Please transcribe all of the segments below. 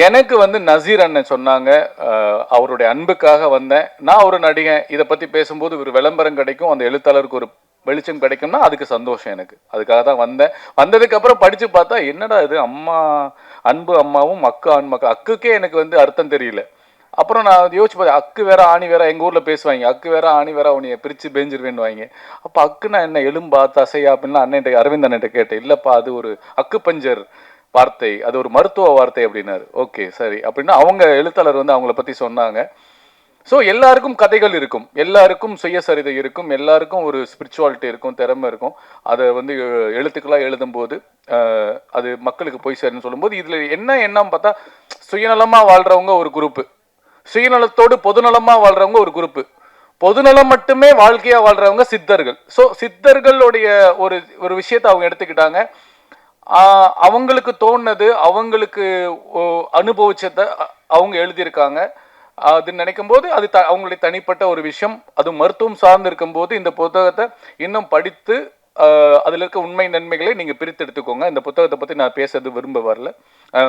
எனக்கு வந்து நசீர் அண்ணன் சொன்னாங்க, அவருடைய அன்புக்காக வந்தேன். நான் ஒரு நடிகன், இதை பற்றி பேசும்போது ஒரு விளம்பரம் கிடைக்கும், அந்த எழுத்தாளருக்கு ஒரு வெளிச்சம் கிடைக்கும்னா அதுக்கு சந்தோஷம் எனக்கு. அதுக்காக தான் வந்தேன். வந்ததுக்கப்புறம் படித்து பார்த்தா என்னடா இது அம்மா அன்பு அம்மாவும் அக்கு ஆண்மக்கள், அக்குக்கே எனக்கு வந்து அர்த்தம் தெரியல. அப்புறம் நான் யோசிச்சு பார்த்தேன், அக்கு வேற ஆணி வேற, எங்கள் ஊரில் பேசுவாங்க, அக்கு வேற ஆணி வேற உன்னைய பிரித்து பேஞ்சிருவேன்னுவாங்க. அப்போ அக்குன்னா என்ன, எலும்பா தசையா அப்படின்னா அண்ணன் அரவிந்த் அண்ணன் கேட்டேன். இல்லைப்பா அது ஒரு அக்கு பஞ்சர் வார்த்தை, அது ஒரு மருத்துவ வார்த்தை அப்படின்னாரு. ஓகே சரி அப்படின்னா அவங்க எழுத்தாளர் வந்து அவங்கள பற்றி சொன்னாங்க. ஸோ எல்லாருக்கும் கதைகள் இருக்கும், எல்லாருக்கும் சுயசரிதை இருக்கும், எல்லாருக்கும் ஒரு ஸ்பிரிச்சுவாலிட்டி இருக்கும், திறமை இருக்கும். அதை வந்து எழுத்துக்களாக எழுதும்போது அது மக்களுக்கு போய் சேருன்னு சொல்லும்போது இதில் என்னன்னு பார்த்தா சுயநலமாக வாழ்கிறவங்க ஒரு குரூப்பு, சுயநலத்தோடு பொதுநலமாக வாழ்கிறவங்க ஒரு குரூப்பு, பொதுநலம் மட்டுமே வாழ்க்கையாக வாழ்கிறவங்க சித்தர்கள். ஸோ சித்தர்களுடைய ஒரு ஒரு விஷயத்தை அவங்க எடுத்துக்கிட்டாங்க. அவங்களுக்கு தோணுனது, அவங்களுக்கு அனுபவிச்சதை அவங்க எழுதியிருக்காங்க. அது நினைக்கும் போது அது அவங்களுடைய தனிப்பட்ட ஒரு விஷயம். அது மருத்துவம் சார்ந்து இருக்கும் போது இந்த புத்தகத்தை இன்னும் படித்து அதில் இருக்க உண்மை நன்மைகளை நீங்கள் பிரித்து எடுத்துக்கோங்க. இந்த புத்தகத்தை பற்றி நான்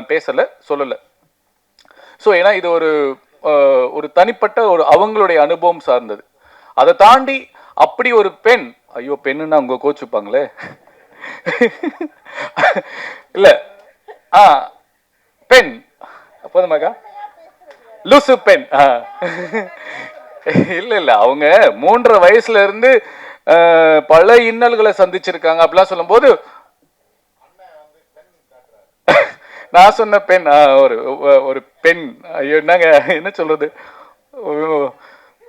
பேசலை, சொல்லலை. ஸோ ஏன்னா இது ஒரு தனிப்பட்ட ஒரு அவங்களுடைய அனுபவம் சார்ந்தது. அதை தாண்டி அப்படி ஒரு பெண், ஐயோ பெண்ணுன்னா அவங்க கோச்சுப்பாங்களே இல்ல பெண் போதுமாக்கா, லூசு பெண். இல்ல அவங்க 3.5 வயசுல இருந்து பல இன்னல்களை சந்திச்சிருக்காங்க அப்படிலாம் சொல்லும் போது நான் சொன்ன பெண் ஒரு பெண். ஐயோ என்னங்க என்ன சொல்றது,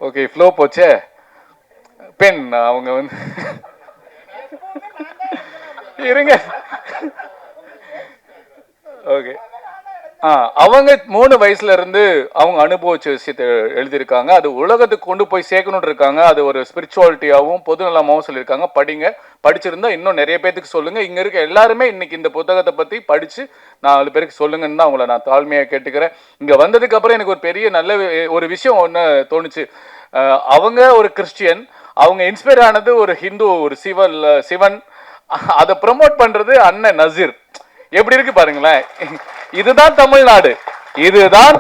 ஓகே ஃப்ளோ போச்சே. பெண் அவங்க வந்து இருங்க ஓகே அவங்க 3 வயசுல இருந்து அவங்க அனுபவிச்ச விஷயத்தை எழுதியிருக்காங்க. அது உலகத்துக்கு கொண்டு போய் சேர்க்கணும்னு இருக்காங்க. அது ஒரு ஸ்பிரிச்சுவாலிட்டியாகவும் பொதுநலமாகவும் சொல்லியிருக்காங்க. படிச்சிருந்தா இன்னும் நிறைய பேருக்கு சொல்லுங்க. இங்க இருக்க எல்லாருமே இன்னைக்கு இந்த புத்தகத்தை பத்தி படிச்சு 4 பேருக்கு சொல்லுங்கன்னு தான் உங்களை நான் தாழ்மையாக கேட்டுக்கிறேன். இங்க வந்ததுக்கு அப்புறம் எனக்கு ஒரு பெரிய நல்ல ஒரு விஷயம் ஒன்று தோணுச்சு. அவங்க ஒரு கிறிஸ்டியன், அவங்க இன்ஸ்பயர் ஆனது ஒரு ஹிந்து, ஒரு சிவன். அதை ப்ரமோட் பண்றது அண்ணன் நசீர். எப்படி இருக்கு பாருங்களேன். இதுதான்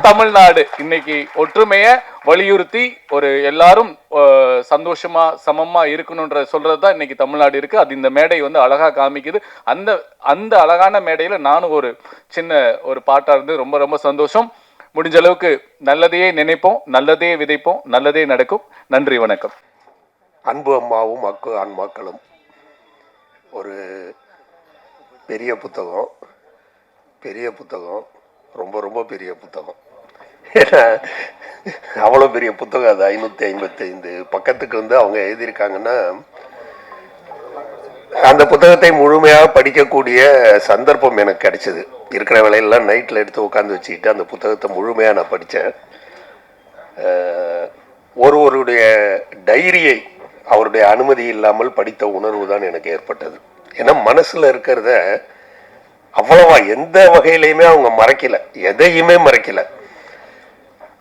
தமிழ்நாடு. இன்னைக்கு ஒற்றுமையை வலியுறுத்தி ஒரு எல்லாரும் சந்தோஷமா சமமா இருக்கணும்ன்ற சொல்றதுதான் இன்னைக்கு தமிழ்நாடு இருக்கு. அது இந்த மேடை வந்து அழகா காமிக்குது. அந்த அழகான மேடையில நானும் ஒரு சின்ன ஒரு பாட்டா இருந்து ரொம்ப ரொம்ப சந்தோஷம். முடிஞ்ச அளவுக்கு நல்லதையே நினைப்போம், நல்லதையே விதைப்போம், நல்லதே நடக்கும். நன்றி, வணக்கம். அன்பு அம்மாவும் அக்கு ஆண்மக்களும் ஒரு பெரிய புத்தகம், ரொம்ப ரொம்ப பெரிய புத்தகம். ஏன்னா அவ்வளோ பெரிய புத்தகம். அது 555 பக்கத்துக்கு வந்து அவங்க எழுதியிருக்காங்கன்னா அந்த புத்தகத்தை முழுமையாக படிக்கக்கூடிய சந்தர்ப்பம் எனக்கு கிடைச்சது. இருக்கிற வேலையெல்லாம் நைட்டில் எடுத்து உட்காந்து வச்சுக்கிட்டு அந்த புத்தகத்தை முழுமையாக நான் படித்தேன். ஒருவருடைய டைரியை அவருடைய அனுமதி இல்லாமல் படித்த உணர்வு தான் எனக்கு ஏற்பட்டது. ஏன்னா மனசில் இருக்கிறத அவ்வளவா எந்த வகையிலையுமே அவங்க மறைக்கல, எதையுமே மறைக்கல.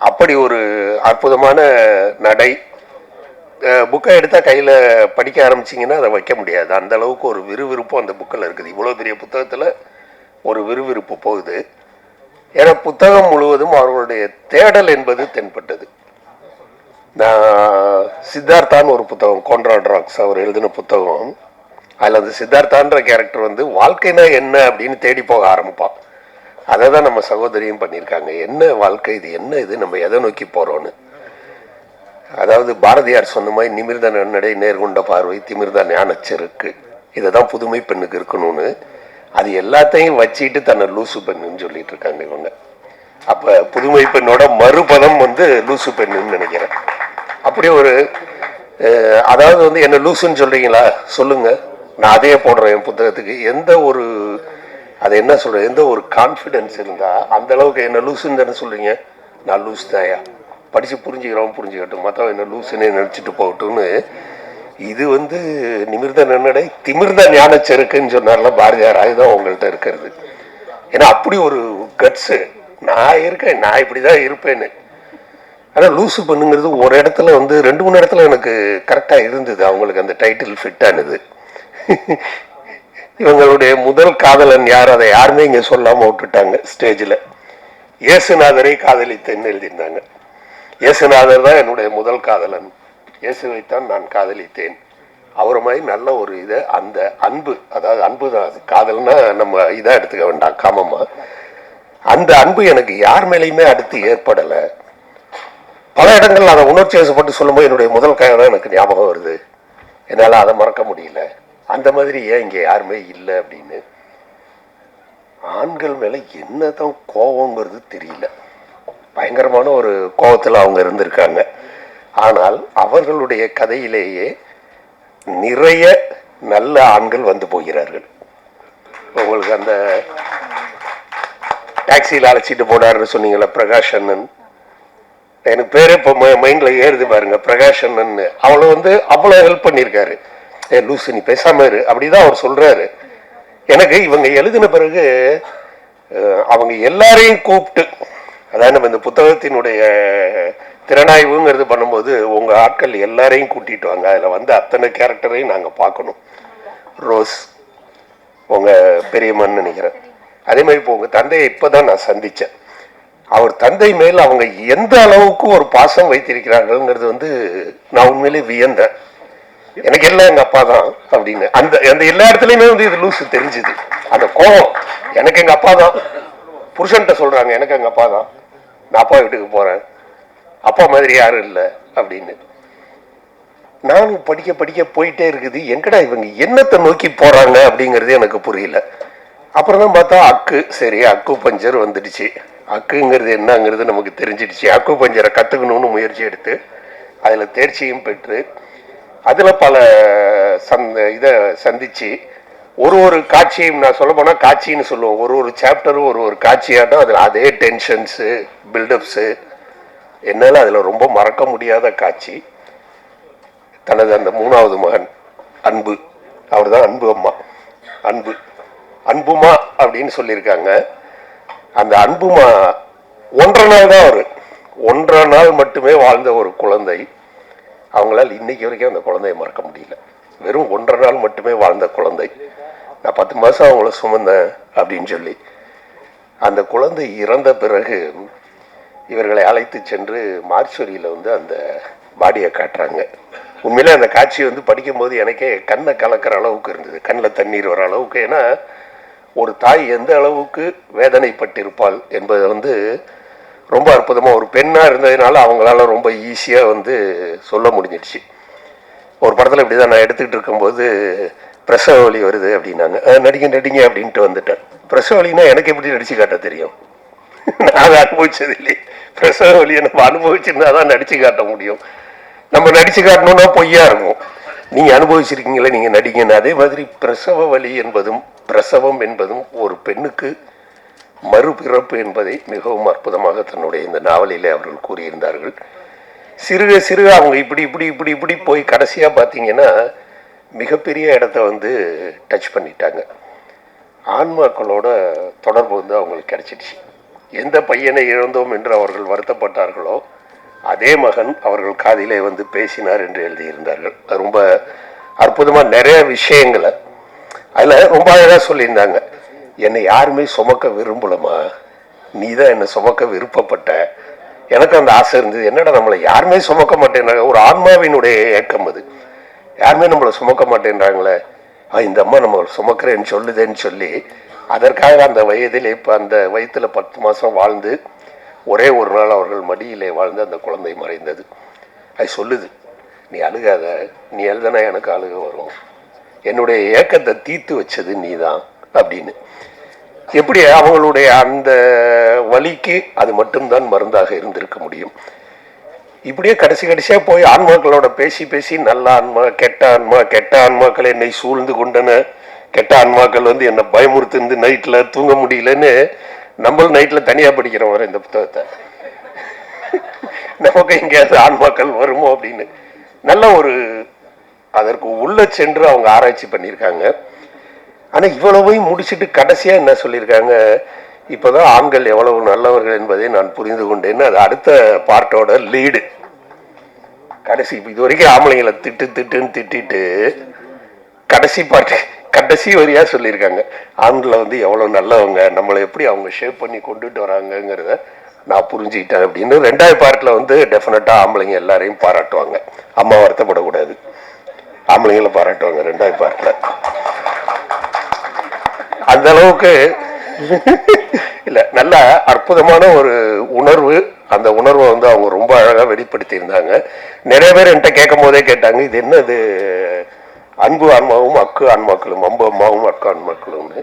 அப்படி ஒரு அற்புதமான நடை. புக்கை எடுத்தால் கையில் படிக்க ஆரம்பிச்சிங்கன்னா அதை வைக்க முடியாது. அந்த அளவுக்கு ஒரு விறுவிறுப்பும் அந்த புக்கில் இருக்குது. இவ்வளோ பெரிய புத்தகத்தில் ஒரு விறுவிறுப்பு போகுது. ஏன்னா புத்தகம் முழுவதும் அவர்களுடைய தேடல் என்பது தென்பட்டது. நான் சித்தார்த்தான்னு ஒரு புத்தகம், கான்ராட் ராக்ஸ் அவர் எழுதின புத்தகம். அதில் அந்த சித்தார்த்தான்ற கேரக்டர் வந்து வாழ்க்கைனா என்ன அப்படின்னு தேடி போக ஆரம்பிப்பான். அதை தான் நம்ம சகோதரியும் பண்ணியிருக்காங்க. என்ன வாழ்க்கை இது, என்ன இது, நம்ம எதை நோக்கி போகிறோன்னு. அதாவது பாரதியார் சொன்ன மாதிரி நிமிர்ந்த நன்னடை, நேர்கொண்ட பார்வை, திமிர்ந்த ஞானச்செருக்கு, இதை தான் புதுமை பெண்ணுக்கு இருக்கணும்னு. அது எல்லாத்தையும் வச்சுட்டு தன்னை லூசு பெண்ணுன்னு சொல்லிட்டு இருக்காங்க இவங்க. அப்போ புதுமை பெண்ணோட மறுபதம் வந்து லூசு பெண்ணுன்னு நினைக்கிறேன். அப்படி ஒரு அதாவது வந்து என்ன லூசுன்னு சொல்கிறீங்களா சொல்லுங்க, நான் அதே போடுறேன் என் புத்தகத்துக்கு. எந்த ஒரு அதை என்ன சொல்கிறேன், எந்த ஒரு கான்ஃபிடென்ஸ் இருந்தால் அந்த அளவுக்கு என்ன லூசுன்னு தானே சொல்கிறீங்க. நான் லூஸ் தாயா, படித்து புரிஞ்சுக்கட்டும், மற்றவன் என்ன லூசுன்னு நினச்சிட்டு போகட்டும்னு. இது வந்து நிமிர்ந்த நன்னடை திமிர்ந்த ஞானச்செருக்குன்னு சொன்னார்ல பாரதியார், அதுதான் உங்கள்கிட்ட இருக்கிறது. ஏன்னா அப்படி ஒரு கட்ஸு நான் இருக்கேன், நான் இப்படி தான் இருப்பேன்னு. ஆனால் லூசு பண்ணுங்கிறது ஒரு இடத்துல வந்து 2-3 இடத்துல எனக்கு கரெக்டாக இருந்தது. அவங்களுக்கு அந்த டைட்டில் ஃபிட் ஆனது. இவங்களுடைய முதல் காதலன் யார், அதை யாருமே இங்கே சொல்லாமல் விட்டுட்டாங்க ஸ்டேஜில். இயேசுநாதரை காதலித்தேன்னு எழுதியிருந்தாங்க. இயேசுநாதர் தான் என்னுடைய முதல் காதலன், இயேசுவைத்தான் நான் காதலித்தேன். அவரை மாதிரி நல்ல ஒரு இதை, அந்த அன்பு, அதாவது அன்பு தான் அது, காதல்னா நம்ம இதாக எடுத்துக்க வேண்டாம் காமமா, அந்த அன்பு எனக்கு யார் மேலேயுமே அடுத்து ஏற்படலை. பல இடங்கள் அதை உணர்ச்சி வசப்பட்டு சொல்லும்போது என்னுடைய முதல் தான் எனக்கு ஞாபகம் வருது. என்னால் அதை மறக்க முடியல. அந்த மாதிரி ஏன் இங்கே யாருமே இல்லை அப்படின்னு. ஆண்கள் மேலே என்னதான் கோபங்கிறது தெரியல. பயங்கரமான ஒரு கோபத்தில் அவங்க இருந்திருக்காங்க. ஆனால் அவர்களுடைய கதையிலேயே நிறைய நல்ல ஆண்கள் வந்து போகிறார்கள். உங்களுக்கு அந்த டாக்ஸியில் அழைச்சிட்டு போனாருன்னு சொன்னீங்களா பிரகாஷ் அண்ணன், எனக்கு பேரே இப்போ மைண்டில் ஏறுது பாருங்க, பிரகாஷ் அண்ணன். அவளை வந்து அவ்வளோ ஹெல்ப் பண்ணியிருக்காரு. லூசு நீ பேசாம இரு அப்படிதான் அவர் சொல்றாரு. எனக்கு இவங்க எழுதின பிறகு அவங்க எல்லாரையும் கூப்பிட்டு, அதாவது நம்ம இந்த புத்தகத்தினுடைய திறனாய்வுங்கிறது பண்ணும்போது உங்க ஆட்கள் எல்லாரையும் கூட்டிட்டு வாங்க, அதில் வந்து அத்தனை கேரக்டரையும் நாங்கள் பார்க்கணும். ரோஸ் உங்க பெரியம்மான்னு நினைக்கிறேன். அதே மாதிரி இப்போ உங்க தந்தையை இப்போதான் நான் சந்திச்சேன். அவர் தந்தை மேல் அவங்க எந்த அளவுக்கு ஒரு பாசம் வைத்திருக்கிறார்கள்ங்கிறது வந்து நான் உண்மையிலே வியந்தேன். எனக்கு எல்லாம் எங்க அப்பா தான் அப்படின்னு அந்த அந்த எல்லா இடத்துலயுமே வந்து இது லூசு தெரிஞ்சுது. அந்த கோபம், எனக்கு எங்க அப்பா தான். புருஷன்கிட்ட சொல்றாங்க எனக்கு எங்க அப்பா தான், நான் அப்பா வீட்டுக்கு போறேன், அப்பா மாதிரி யாரும் இல்லை அப்படின்னு. நானும் படிக்க படிக்க போயிட்டே இருக்குது. எங்கடா இவங்க என்னத்தை நோக்கி போறாங்க அப்படிங்கிறது எனக்கு புரியல. அப்புறம் தான் பார்த்தா அக்கு, சரி அக்கு பஞ்சர் வந்துடுச்சு. அக்குங்கிறது என்னங்கிறது நமக்கு தெரிஞ்சிடுச்சு. அக்கு பஞ்சரை கற்றுக்கணும்னு முயற்சி எடுத்து அதில் தேர்ச்சியும் பெற்று அதில் பல இதை சந்தித்து ஒரு காட்சியும், நான் சொல்ல போனால் காட்சின்னு சொல்லுவோம், ஒரு சாப்டரும் ஒரு காட்சியாட்டம். அதில் அதே டென்ஷன்ஸு பில்டப்ஸு, என்னால் அதில் ரொம்ப மறக்க முடியாத காட்சி. தனது அந்த 3வது மகன் அன்பு, அவர் தான் அன்பு அம்மா, அன்புமா அப்படின்னு சொல்லியிருக்காங்க. அந்த அன்புமா 1.5 நாள் தான், அவர் 1.5 நாள் மட்டுமே வாழ்ந்த ஒரு குழந்தை. அவங்களால் இன்னைக்கு வரைக்கும் அந்த குழந்தைய மறக்க முடியல. வெறும் 1.5 நாள் மட்டுமே வாழ்ந்த குழந்தை. நான் 10 மாதம் அவங்கள சுமந்தேன் அப்படின்னு சொல்லி. அந்த குழந்தை இறந்த பிறகு இவர்களை அழைத்து சென்று மார்ச்சுரியில் வந்து அந்த பாடியை காட்டுறாங்க. உண்மையிலே அந்த காட்சி வந்து படிக்கும்போது எனக்கே கண்ணை கலக்கிற அளவுக்கு இருந்தது, கண்ணில் தண்ணீர் வர அளவுக்கு. ஏன்னா ஒரு தாய் எந்த அளவுக்கு வேதனைப்பட்டிருப்பாள் என்பதை வந்து ரொம்ப அற்புதமாக, ஒரு பெண்ணாக இருந்ததுனால அவங்களால ரொம்ப ஈஸியாக வந்து சொல்ல முடிஞ்சிடுச்சு. ஒரு படத்தில் இப்படி தான் நான் எடுத்துக்கிட்டு இருக்கும்போது பிரசவ வலி வருது அப்படின்னாங்க, நடிங்க அப்படின்ட்டு வந்துட்டேன். பிரசவ வலின்னா எனக்கு எப்படி நடிச்சு காட்ட தெரியும்? நான் அனுபவிச்சது இல்லை. பிரசவ வலியை நம்ம அனுபவிச்சிருந்தா தான் நடிச்சு காட்ட முடியும். நம்ம நடிச்சு காட்டணும்னா பொய்யா இருக்கும். நீங்க அனுபவிச்சிருக்கீங்களே, நீங்க நடிங்கன்னு. அதே மாதிரி பிரசவ வலி என்பதும் பிரசவம் என்பதும் ஒரு பெண்ணுக்கு மறுபிறப்பு என்பதை மிகவும் அற்புதமாக தன்னுடைய இந்த நாவலிலே அவர்கள் கூறியிருந்தார்கள். சிறுக சிறுக அவங்க இப்படி போய் கடைசியாக பார்த்தீங்கன்னா மிகப்பெரிய இடத்த வந்து டச் பண்ணிட்டாங்க. ஆன்மாக்களோட தொடர்பு வந்து அவங்களுக்கு கிடைச்சிடுச்சு. எந்த பையனை இழந்தோம் என்று அவர்கள் வருத்தப்பட்டார்களோ அதே மகன் அவர்கள் காதிலே வந்து பேசினார் என்று எழுதியிருந்தார்கள். அது ரொம்ப அற்புதமாக நிறைய விஷயங்களை அதில் ரொம்ப அழகாக சொல்லியிருந்தாங்க. என்னை யாருமே சுமக்க விரும்பலமா, நீ தான் என்னை சுமக்க விருப்பப்பட்ட. எனக்கு அந்த ஆசை இருந்தது. என்னடா நம்மளை யாருமே சுமக்க மாட்டேன்றாங்க, ஒரு ஆன்மாவினுடைய ஏக்கம் அது. யாருமே நம்மளை சுமக்க மாட்டேன்றாங்களே, இந்த அம்மா நம்மளை சுமக்கிறேன்னு சொல்லுதேன்னு சொல்லி அதற்காக அந்த வயதில் இப்போ அந்த வயதில் 10 மாதம் வாழ்ந்து ஒரே ஒரு நாள் அவர்கள் மடியிலே வாழ்ந்து அந்த குழந்தை மறைந்தது. அது சொல்லுது, நீ அழுகாத, நீ எழுதுனா எனக்கு அழுக வரும், என்னுடைய ஏக்கத்தை தீர்த்து வச்சது நீ தான் அப்படின்னு. எப்படி அவங்களுடைய அந்த வலிக்கு அது மட்டும்தான் மருந்தாக இருந்திருக்க முடியும். இப்படியே கடைசியாக போய் ஆன்மாக்களோட பேசி நல்ல ஆன்மா கெட்ட ஆன்மாக்கள் என்னை சூழ்ந்து கொண்டன, கெட்ட ஆன்மாக்கள் வந்து என்னை பயமுறுத்து நைட்டில் தூங்க முடியலன்னு நம்மளும் நைட்டில் தனியாக படிக்கிறோம் வர இந்த புத்தகத்தை. நமக்கு எங்கேயாவது ஆன்மாக்கள் வருமோ அப்படின்னு நல்ல ஒரு அதற்கு உள்ள சென்று அவங்க ஆராய்ச்சி பண்ணியிருக்காங்க. ஆனால் இவ்வளவையும் முடிச்சுட்டு கடைசியாக என்ன சொல்லியிருக்காங்க, இப்போதான் ஆண்கள் எவ்வளவு நல்லவர்கள் என்பதை நான் புரிந்து கொண்டேன்னு. அது அடுத்த பார்ட்டோட லீடு. கடைசி இது வரைக்கும் ஆம்பளைங்களை திட்டுன்னு திட்டிட்டு கடைசி பாட்டு கடைசி வரியா சொல்லியிருக்காங்க, ஆண்களை வந்து எவ்வளவு நல்லவங்க, நம்மளை எப்படி அவங்க ஷேப் பண்ணி கொண்டுட்டு வராங்கிறத நான் புரிஞ்சுக்கிட்டேன் அப்படின்னு. 2வது பார்ட்ல வந்து டெஃபினட்டா ஆம்பளைங்க எல்லாரையும் பாராட்டுவாங்க, அம்மா வருத்தப்படக்கூடாது, ஆம்பளைங்களை பாராட்டுவாங்க 2வது பார்ட்ல. அந்த அளவுக்கு இல்ல, நல்ல அற்புதமான ஒரு உணர்வு. அந்த உணர்வை வந்து அவங்க ரொம்ப அழகா வெளிப்படுத்தி இருந்தாங்க. நிறைய பேர் என்கிட்ட கேட்கும் போதே கேட்டாங்க, இது என்னது அன்பு ஆன்மாவும் அக்கு ஆன்மாக்களும், அம்பு அம்மாவும் அக்கு ஆன்மாக்களும்னு.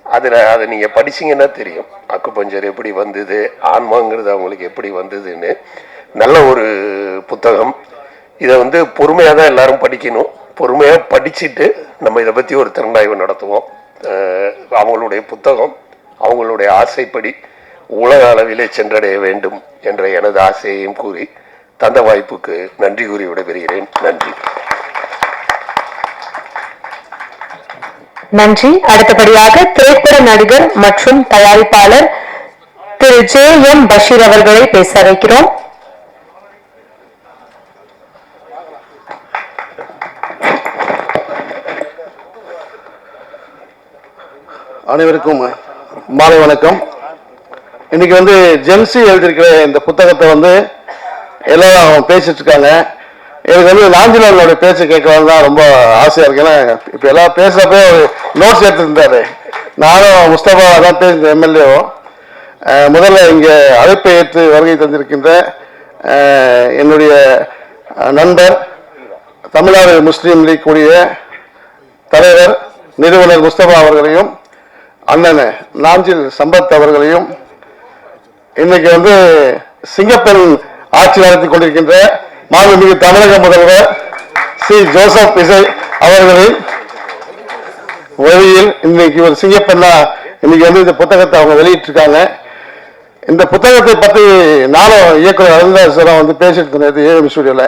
அதை நீங்க படிச்சீங்கன்னா தெரியும் அக்கு பஞ்சர் எப்படி வந்தது, ஆன்மாங்கிறது அவங்களுக்கு எப்படி வந்ததுன்னு. நல்ல ஒரு புத்தகம். இதை வந்து பொறுமையாக தான் எல்லாரும் படிக்கணும். பொறுமையாக படிச்சுட்டு நம்ம இதை பற்றி ஒரு திறனாய்வு நடத்துவோம். அவங்களுடைய புத்தகம் அவங்களுடைய ஆசைப்படி உலக அளவிலே சென்றடைய வேண்டும் என்ற எனது ஆசையையும் கூறி தந்த வாய்ப்புக்கு நன்றி கூறி விடைபெறுகிறேன். நன்றி. நன்றி. அடுத்தபடியாக திரைப்பட நடிகர் மற்றும் தயாரிப்பாளர் திரு JM பஷீர் அவர்களை பேச வைக்கிறோம். அனைவருக்கும் மாலை வணக்கம். இன்னைக்கு வந்து ஜென்சி எழுதியிருக்கிற இந்த புத்தகத்தை வந்து எல்லாரும் பேசிட்டு இருக்காங்க. எனக்கு வந்து நாஞ்சிலாளோட பேச்சை கேட்கலாம் தான் ரொம்ப ஆசையா இருக்கு. ஏன்னா இப்போ எல்லாம் பேசுறப்ப நோட்ஸ் எடுத்துருந்தாரு. நானும் முஸ்தபா தான் பேசுகிற எம்எல்ஏவோ. முதல்ல இங்கே அழைப்பை ஏற்று வருகை தந்திருக்கின்ற என்னுடைய நண்பர், தமிழ்நாடு முஸ்லீம் லீக் கூடிய தலைவர் நிறுவனர் முஸ்தபா அவர்களையும், அண்ணன் நாஞ்சில் சம்பத் அவர்களையும், இன்னைக்கு வந்து சிங்கப்பெண் ஆட்சி நடத்தி கொண்டிருக்கின்ற மாண்புமிகு தமிழக முதல்வர் சி ஜோசப் விஜய் அவர்களின் வழியில் இன்னைக்கு ஒரு சிங்கப்பெண்ணா இன்னைக்கு வந்து இந்த புத்தகத்தை அவங்க வெளியிட்டிருக்காங்க. இந்த புத்தகத்தை பற்றி நானும் இயக்குனர் அரவிந்தாசரம் வந்து பேசிட்டு இருந்தது ஏஎம் ஸ்டுடியோல.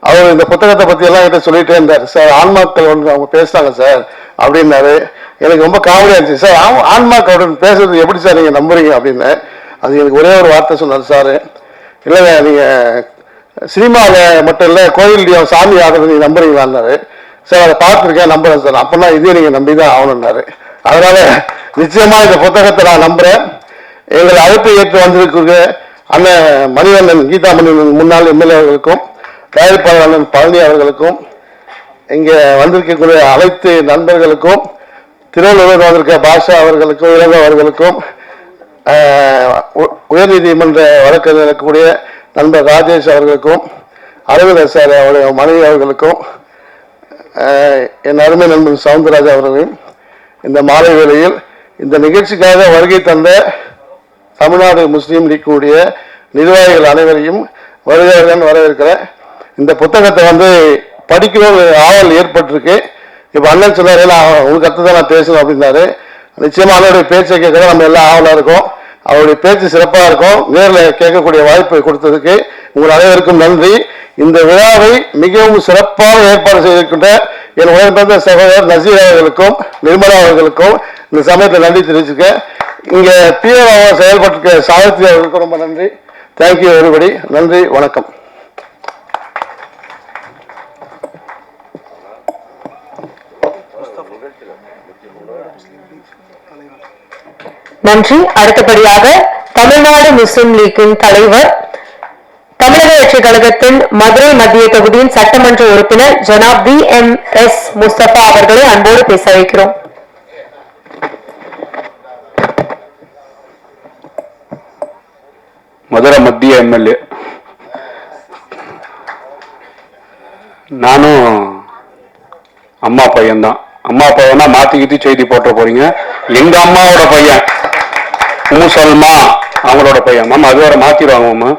அவர் இந்த புத்தகத்தை பத்தி எல்லாம் கிட்ட சொல்லிட்டே இருந்தார். சார் ஆன்மாக்கள் ஒன்று அவங்க பேசுறாங்க சார் அப்படின்னாரு. எனக்கு ரொம்ப காமெடியா இருந்துச்சு. சார் ஆன்மாக்கள் அப்படின்னு பேசுறது எப்படி சார் நீங்க நம்புறீங்க அப்படின்னு. அது எனக்கு ஒரே ஒரு வார்த்தை சொன்னார் சார், இல்லைங்க நீங்க சினிமாவில் மட்டும் இல்லை கோயில்லையும் சாமி ஆடுறது நீங்க நம்புறீங்களான்னாரு. சார் அதை பார்த்துருக்கேன், நம்புறேன் சார். அப்பன்னா இதே நீங்க நம்பிதான் ஆகணும்னாரு. அதனால நிச்சயமா இந்த புத்தகத்தை நான் நம்புறேன். எங்களை அழைப்பை ஏற்று வந்திருக்கிற அண்ணன் மணிவண்ணன், கீதா மணிவண்ணன் முன்னாள் எம்எல்ஏ அவர்களுக்கும், தயாரிப்பாளர் அண்ணன் பழனி அவர்களுக்கும், இங்கே வந்திருக்கக்கூடிய அனைத்து நண்பர்களுக்கும், திருவள்ளுவர் வந்திருக்க பாஷா அவர்களுக்கும், இளங்கோ அவர்களுக்கும், உயர்நீதிமன்ற வழக்கறிஞர் இருக்கக்கூடிய நண்பர் ராஜேஷ் அவர்களுக்கும், அரவிந்தர் சார் அவருடைய மனைவி அவர்களுக்கும், என் அருமை நண்பன் சவுந்தரராஜா அவர்களையும் இந்த மாலை வேளையில் இந்த நிகழ்ச்சிக்காக வருகை தந்த தமிழ்நாடு முஸ்லீம் லீக் கூடிய நிர்வாகிகள் அனைவரையும் வருகிறவர்கள் வரவேற்கிறேன். இந்த புத்தகத்தை வந்து படிக்கணும்னு ஆவல் ஏற்பட்டிருக்கு. இப்போ அண்ணன் சொன்னாரு, உங்களுக்கு அடுத்து தான் நான் பேசணும் அப்படின்னாரு. நிச்சயமா அவருடைய பேச்சை கேட்க நம்ம எல்லாம் ஆவலாக இருக்கும். அவருடைய பேச்சு சிறப்பாக இருக்கும். நேரில் கேட்கக்கூடிய வாய்ப்பை கொடுத்ததுக்கு உங்கள் அனைவருக்கும் நன்றி. இந்த விழாவை மிகவும் சிறப்பாக ஏற்பாடு செய்திருக்கின்ற என் உடன்பிறந்த சகோதரர் நசீர் அவர்களுக்கும் நிர்மலா அவர்களுக்கும் இந்த சமயத்தில் நன்றி தெரிவிச்சுக்கேன். இங்கே பிஏவாக செயல்பட்டிருக்க சாவித்ரி அவர்களுக்கும் ரொம்ப நன்றி. Thank you everybody. நன்றி, வணக்கம். நன்றி. அடுத்தபடியாக தமிழ்நாடு முஸ்லிம் லீக்கின் தலைவர், தமிழக வெற்றிக் கழகத்தின் மதுரை மத்திய தொகுதியின் சட்டமன்ற உறுப்பினர் ஜனாப் BMS முஸ்தபா அவர்களை அன்போடு பேச வைக்கிறோம். மதுரை மத்திய எம்எல்ஏ. நானும் அம்மா பையன்தான். அம்மா பையனா மாத்திக்கிட்டு செய்தி போட்ட போறீங்க. எங்க அம்மாவோட பையன் சல்மா அவங்களோட பையன். மாமா அது வேற மாத்திடுவாங்க மாமா.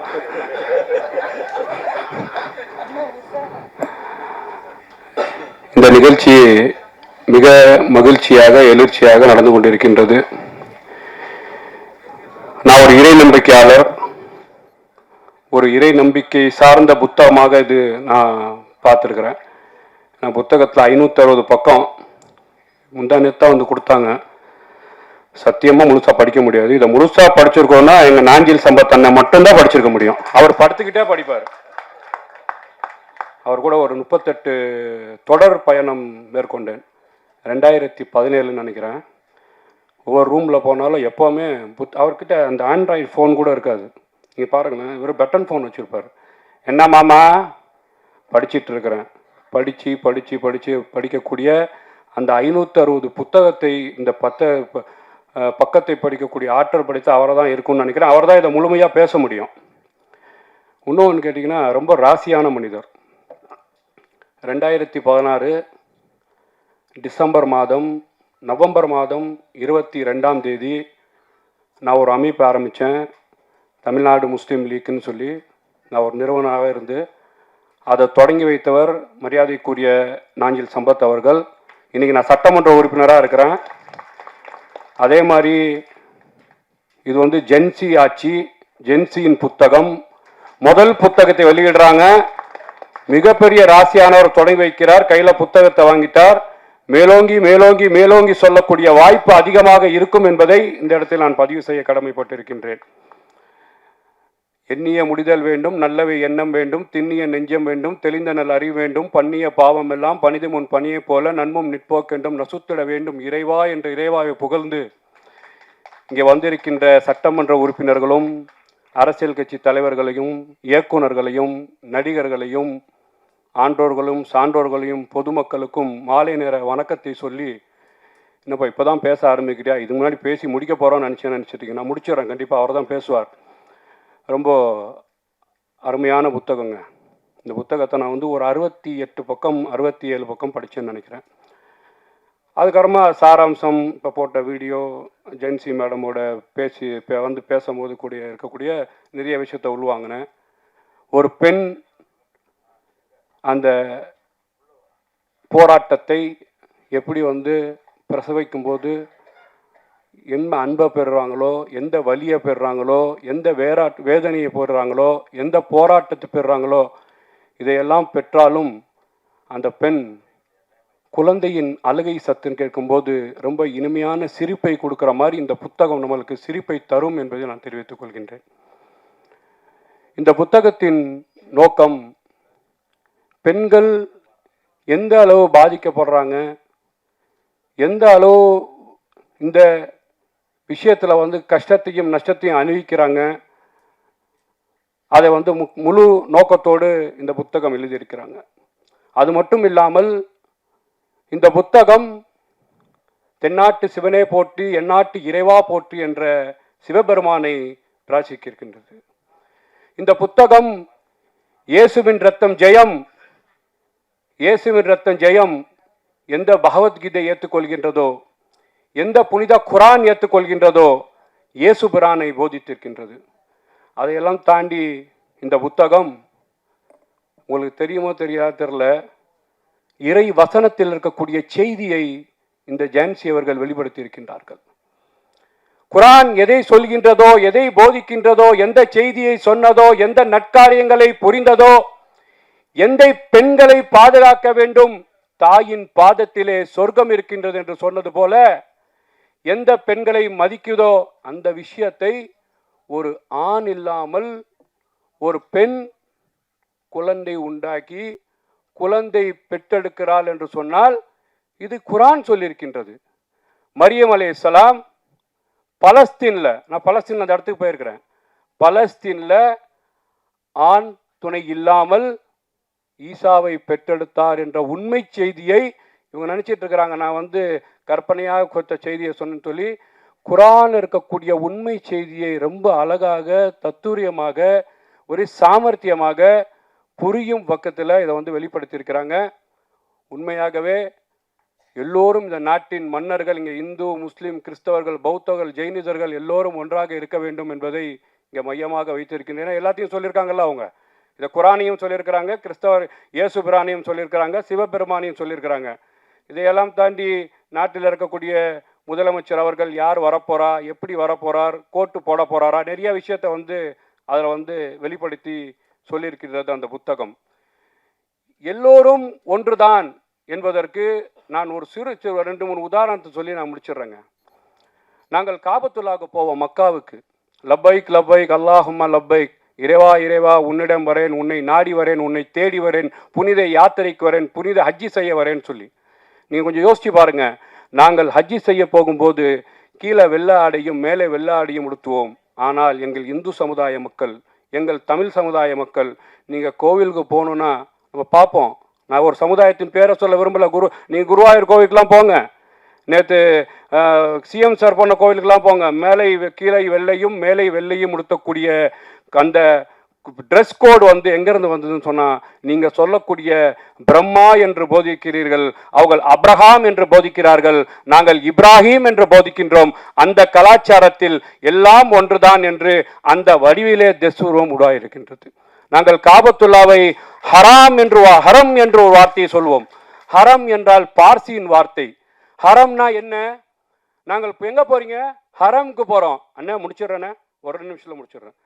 இந்த நிகழ்ச்சி மிக மகிழ்ச்சியாக எழுச்சியாக நடந்து கொண்டிருக்கின்றது. நான் ஒரு இறை நம்பிக்கையாளர். ஒரு இறை நம்பிக்கை சார்ந்த புத்தகமாக இது நான் பார்த்துருக்கிறேன். நான் புத்தகத்தில் 560 பக்கம் முந்தானத்தான் வந்து கொடுத்தாங்க. சத்தியமாக முழுசாக படிக்க முடியாது. இதை முழுசாக படிச்சிருக்கோன்னா எங்கள் நாஞ்சில் சம்பத் அண்ணன் மட்டும்தான் படிச்சிருக்க முடியும். அவர் படுத்துக்கிட்டே படிப்பார். அவர் கூட ஒரு 38 தொடர் பயணம் மேற்கொண்டேன். 2017 நினைக்கிறேன். ஒவ்வொரு ரூமில் போனாலும் எப்போவுமே அவர்கிட்ட அந்த ஆண்ட்ராய்டு ஃபோன் கூட இருக்காது. நீங்கள் பாருங்களேன், இவர் பட்டன் ஃபோன் வச்சுருப்பார். என்ன மாமா படிச்சிட்டு இருக்கிறேன். படிக்கக்கூடிய அந்த 560 புத்தகத்தை இந்த பக்கத்தை படிக்கக்கூடிய ஆற்றல் படித்து அவரை தான் இருக்கும்னு நினைக்கிறேன். அவர் தான் இதை முழுமையாக பேச முடியும். இன்னொன்று கேட்டிங்கன்னா, ரொம்ப ராசியான மனிதர். 2016 டிசம்பர் மாதம் நவம்பர் மாதம் 22ஆம் தேதி நான் ஒரு அமைப்பு ஆரம்பித்தேன், தமிழ்நாடு முஸ்லீம் லீக்குன்னு சொல்லி. நான் ஒரு நிறுவனமாக இருந்து அதை தொடங்கி வைத்தவர் மரியாதைக்குரிய நாஞ்சில் சம்பத் அவர்கள். இன்றைக்கி நான் சட்டமன்ற உறுப்பினராக இருக்கிறேன். அதே மாதிரி இது வந்து ஜென்சி ஆட்சி, ஜென்சியின் புத்தகம், முதல் புத்தகத்தை வெளியிடுறாங்க. மிகப்பெரிய ராசியானவர் தொடங்கி வைக்கிறார், கையில் புத்தகத்தை வாங்கிட்டார். மேலோங்கி மேலோங்கி மேலோங்கி சொல்லக்கூடிய வாய்ப்பு அதிகமாக இருக்கும் என்பதை இந்த இடத்தில் நான் பதிவு செய்ய கடமைப்பட்டிருக்கின்றேன். எண்ணிய முடிதல் வேண்டும், நல்லவை எண்ணம் வேண்டும், திண்ணிய நெஞ்சம் வேண்டும், தெளிந்த நல் அறிவு வேண்டும், பண்ணிய பாவம் எல்லாம் பணிது முன் பணியை போல நன்மும் நிற்போக்கென்றும் நசுத்திட வேண்டும் இறைவா என்று இறைவாவை புகழ்ந்து இங்கே வந்திருக்கின்ற சட்டமன்ற உறுப்பினர்களும் அரசியல் கட்சி தலைவர்களையும் இயக்குநர்களையும் நடிகர்களையும் ஆன்றோர்களும் சான்றோர்களையும் பொதுமக்களுக்கும் மாலை நேர வணக்கத்தை சொல்லி, என்னப்பா இப்போ தான் பேச ஆரம்பிக்கிறியா, இது முன்னாடி பேசி முடிக்க போகிறோன்னு நினச்சிட்டு நான் முடிச்சிடறேன், கண்டிப்பாக அவர் தான் பேசுவார். ரொம்ப அருமையான புத்தகங்க. இந்த புத்தகத்தை நான் வந்து ஒரு 68 பக்கம் 67 பக்கம் படித்தேன்னு நினைக்கிறேன். அதுக்கப்புறமா சாராம்சம், இப்போ போட்ட வீடியோ, ஜென்சி மேடமோட பேசும்போது இருக்கக்கூடிய நிறைய விஷயத்தை உள்வாங்கினேன். ஒரு பெண் அந்த போராட்டத்தை எப்படி பிரசவிக்கும்போது என்ன அன்பை பெறுறாங்களோ, எந்த வலியை பெறுறாங்களோ, எந்த வேதனையை பெறுறாங்களோ, எந்த போராட்டத்தை பெறுறாங்களோ, இதையெல்லாம் பெற்றாலும் அந்த பெண் குழந்தையின் அழுகை சத்துன்னு கேட்கும்போது ரொம்ப இனிமையான சிரிப்பை கொடுக்குற மாதிரி இந்த புத்தகம் நம்மளுக்கு சிரிப்பை தரும் என்பதை நான் தெரிவித்துக் கொள்கின்றேன். இந்த புத்தகத்தின் நோக்கம், பெண்கள் எந்த அளவு பாதிக்கப்படுறாங்க, எந்த அளவு இந்த விஷயத்தில் கஷ்டத்தையும் நஷ்டத்தையும் அனுபவிக்கிறாங்க, அதை முழு நோக்கத்தோடு இந்த புத்தகம் எழுதியிருக்கிறாங்க. அது மட்டும் இல்லாமல் இந்த புத்தகம் தென்னாட்டு சிவனே போற்றி எந்நாட்டு இறைவா போற்றி என்ற சிவபெருமானை பிரார்த்திக்கின்றது. இந்த புத்தகம் இயேசுவின் ரத்தம் ஜெயம், இயேசுவின் ரத்தம் ஜெயம் எந்த பகவத்கீதை ஏற்றுக்கொள்கின்றதோ, எந்த புனித குரான் ஏற்றுக்கொள்கின்றதோ, இயேசு பிரானை போதித்திருக்கின்றது. அதையெல்லாம் தாண்டி இந்த புத்தகம், உங்களுக்கு தெரியுமோ தெரியாது தெரியல, இறை வசனத்தில் இருக்கக்கூடிய செய்தியை இந்த ஜான்சி அவர்கள் வெளிப்படுத்தி இருக்கின்றார்கள். குரான் எதை சொல்கின்றதோ, எதை போதிக்கின்றதோ, எந்த செய்தியை சொன்னதோ, எந்த நற்காரியங்களை புரிந்ததோ, எந்த பெண்களை பாதுகாக்க வேண்டும், தாயின் பாதத்திலே சொர்க்கம் இருக்கின்றது என்று சொன்னது போல, எந்த பெண்களை மதிக்குதோ அந்த விஷயத்தை ஒரு ஆண் இல்லாமல் ஒரு பெண் குழந்தை உண்டாக்கி குழந்தை பெற்றெடுக்கிறாள் என்று சொன்னால் இது குரான் சொல்லியிருக்கின்றது. மரியம் அலைஹிஸ்ஸலாம் பலஸ்தீன்ல, நான் பலஸ்தீன் அந்த இடத்துக்கு போயிருக்கிறேன், பலஸ்தீன்ல ஆண் துணை இல்லாமல் ஈசாவை பெற்றெடுத்தார் என்ற உண்மை செய்தியை இவங்க நினைச்சிட்டு இருக்கிறாங்க. நான் கற்பனையாக கொடுத்த செய்தியை சொன்னு சொல்லி, குரான் இருக்கக்கூடிய உண்மை செய்தியை ரொம்ப அழகாக தத்துரியமாக ஒரு சாமர்த்தியமாக புரியும் பக்கத்தில் இதை வெளிப்படுத்தியிருக்கிறாங்க. உண்மையாகவே எல்லோரும் இந்த நாட்டின் மன்னர்கள், இங்கே இந்து முஸ்லீம் கிறிஸ்தவர்கள் பௌத்தர்கள் ஜெயினிசர்கள் எல்லோரும் ஒன்றாக இருக்க வேண்டும் என்பதை இங்கே மையமாக வைத்திருக்கின்றன. எல்லாத்தையும் சொல்லியிருக்காங்கல்ல அவங்க, இதை குரானையும் சொல்லியிருக்கிறாங்க, கிறிஸ்தவர் இயேசு பிரானையும் சொல்லியிருக்கிறாங்க, சிவபெருமானையும் சொல்லியிருக்கிறாங்க. இதையெல்லாம் தாண்டி நாட்டில் இருக்கக்கூடிய முதலமைச்சர் அவர்கள் யார் வரப்போறா, எப்படி வரப்போறார், கோட்டு போட போறாரா, நிறைய விஷயத்தை அதில் வெளிப்படுத்தி சொல்லியிருக்கிறது அந்த புத்தகம். எல்லோரும் ஒன்றுதான் என்பதற்கு நான் ஒரு சிறு 2-3 உதாரணத்தை சொல்லி நான் முடிச்சிடுறேங்க. நாங்கள் காபத்துல்லாவுக்கு போவோம், மக்காவுக்கு. லப்பைக் லப்பைக் அல்லாஹும்ம லப்பைக், இறைவா இறைவா உன்னிடம் வரேன், உன்னை நாடி வரேன், உன்னை தேடி வரேன், புனித யாத்திரைக்கு வரேன், புனித ஹஜ்ஜி செய்ய வரேன்னு சொல்லி நீங்கள் கொஞ்சம் யோசிச்சு பாருங்க. நாங்கள் ஹஜ்ஜி செய்ய போகும்போது கீழே வெள்ளை ஆடையும் மேலே வெள்ளை ஆடையும் உடுத்துவோம். ஆனால் எங்கள் இந்து சமுதாய மக்கள், எங்கள் தமிழ் சமுதாய மக்கள், நீங்கள் கோவிலுக்கு போகணுன்னா நம்ம பார்ப்போம். நான் ஒரு சமுதாயத்தின் பேரை சொல்ல விரும்பல. நீங்கள் குருவாயூர் கோவிலுக்கெலாம் போங்க. நேற்று சிஎம் சார் போன கோவிலுக்கெல்லாம் போங்க. மேலே கீழே வெள்ளையும் மேலே வெள்ளையும் உடுத்தக்கூடிய அந்த ட்ரெஸ் கோடு வந்து எங்கேருந்து வந்ததுன்னு சொன்னால், நீங்கள் சொல்லக்கூடிய பிரம்மா என்று போதிக்கிறீர்கள், அவர்கள் அப்ரஹாம் என்று போதிக்கிறார்கள், நாங்கள் இப்ராஹிம் என்று போதிக்கின்றோம். அந்த கலாச்சாரத்தில் எல்லாம் ஒன்றுதான் என்று அந்த வடிவிலே தெஸ்வூர்வம் உருவாயிருக்கின்றது. நாங்கள் காபத்துல்லாவை ஹராம் என்று ஒரு வார்த்தையை சொல்வோம். ஹரம் என்றால் பார்சியின் வார்த்தை. ஹரம்னா என்ன? நாங்கள் இப்போ எங்கே போகிறீங்க? ஹரம்க்கு போகிறோம். அண்ணா முடிச்சிடுறேண்ணே, ஒரு நிமிஷத்தில் முடிச்சிடுறேன்.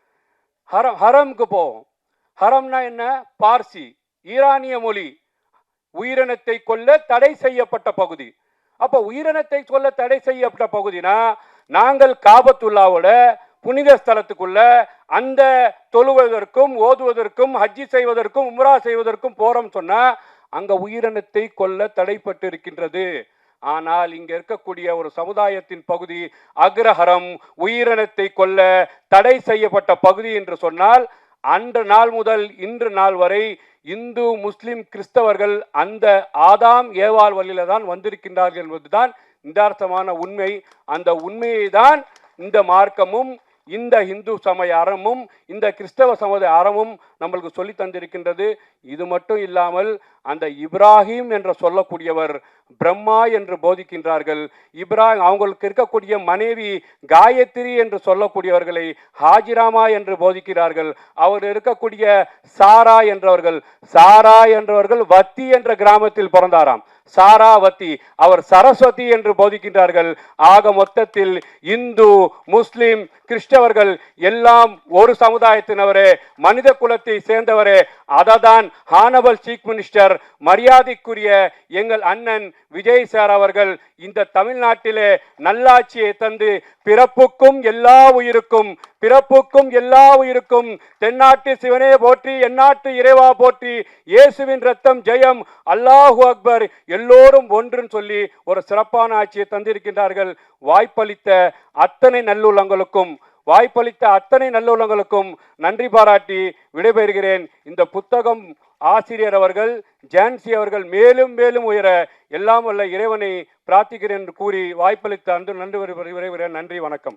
ஹரம்க்கு போவோம். ஹரம்னா என்ன? பார்சி, ஈரானிய மொழி. உயிரினத்தை கொல்ல தடை செய்யப்பட்ட பகுதி. அப்போ உயிரினத்தை கொல்ல தடை செய்யப்பட்ட பகுதினா, நாங்கள் காபத்துல்லாவோட புனித ஸ்தலத்துக்குள்ள அந்த தொழுவதற்கும் ஓதுவதற்கும் ஹஜ்ஜி செய்வதற்கும் உம்ரா செய்வதற்கும் போறோம் சொன்னா, அங்க உயிரினத்தை கொல்ல தடைப்பட்டு இருக்கின்றது. ஆனால் இங்க இருக்கக்கூடிய ஒரு சமுதாயத்தின் பகுதி அக்ரஹரம், உயிரினத்தை கொல்ல தடை செய்யப்பட்ட பகுதி என்று சொன்னால், அன்று நாள் முதல் இன்று நாள் வரை இந்து முஸ்லிம் கிறிஸ்தவர்கள் அந்த ஆதாம் ஏவாள் வழியில தான் வந்திருக்கின்றார்கள் என்பதுதான் யதார்த்தமான உண்மை. அந்த உண்மையை தான் இந்த மார்க்கமும் இந்த இந்து சமய அறமும் இந்த கிறிஸ்தவ சமுதாய அறமும் நம்மளுக்கு சொல்லி தந்திருக்கின்றது. இது மட்டும் இல்லாமல் அந்த இப்ராஹிம் என்று சொல்லக்கூடியவர் பிரம்மா என்று போதிக்கின்றார்கள். இப்ராஹிம் அவங்களுக்கு இருக்கக்கூடிய மனைவி காயத்ரி என்று சொல்லக்கூடியவர்களை ஹாஜிராமா என்று போதிக்கிறார்கள். அவர் இருக்கக்கூடிய சாரா என்றவர்கள் வத்தி என்ற கிராமத்தில் பிறந்தாராம். சாராவதி, அவர் சரஸ்வதி என்று போதிக்கின்றார்கள். ஆக மொத்தத்தில் இந்து முஸ்லிம் கிறிஸ்தவர்கள் எல்லாம் ஒரு சமுதாயத்தினவரே, மனித குலத்தை சேர்ந்தவரே. அததான் ஹானபல் சீஃப் மினிஸ்டர் மரியாதைக்குரிய எங்கள் அண்ணன் விஜய் சார் அவர்கள் இந்த தமிழ்நாட்டிலே நல்லாட்சியை தந்து பிறப்புக்கும் எல்லா உயிருக்கும் தென்னாட்டு சிவனே போற்றி, எந்நாட்டு இறைவா போற்றி, இயேசுவின் ரத்தம் ஜெயம், அல்லாஹு அக்பர், எல்லோரும் ஒன்றுன்னு சொல்லி ஒரு சிறப்பான ஆட்சியை தந்திருக்கின்றார்கள். வாய்ப்பளித்த அத்தனை நல்லுள்ளங்களுக்கும் நன்றி பாராட்டி விடைபெறுகிறேன். இந்த புத்தகம் ஆசிரியர் அவர்கள் ஜான்சி அவர்கள் மேலும் மேலும் உயர எல்லாம் வல்ல இறைவனை பிரார்த்திக்கிறேன் என்று கூறி வாய்ப்பளித்த அன்று நன்றி விரைகிறேன். நன்றி, வணக்கம்.